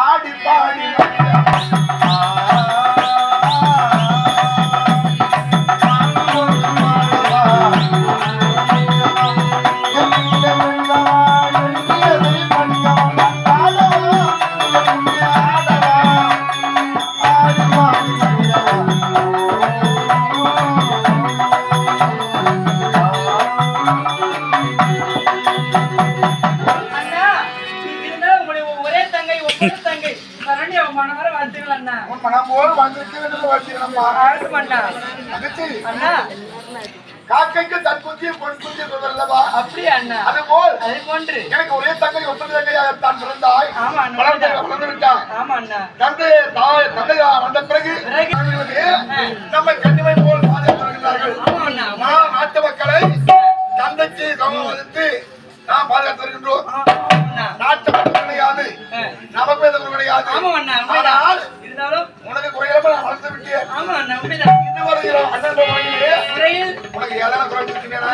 ஆடி பாடி காக்கைக்கு தன் குஞ்சியும் பொன் குஞ்சியும் சொல்வல்லவா? அப்படியே அண்ணா. அதுபோல் எனக்கு ஒரே தங்கை ஒப்பந்த தங்கையாகத்தான் பிறந்தாய். வளர்ந்து விட்டான். தந்தை வந்த பிறகு நம்மை கண்ணிமை போல் பாதுகாத்து நான் நாட்டு மக்களை தந்தைக்கு சமூகத்து நாம் பாதுகாத்து வருகின்றோம். நாட்டு மக்கள் கிடையாது, நமக்கு எதுவும் கிடையாது. ஆனால் உனக்கு குறையாம நான் வளர்த்து விட்டேன். இது வருகிறோம் அண்ணன் உனக்கு ஏதாவது குறைஞ்சிருக்கேன்.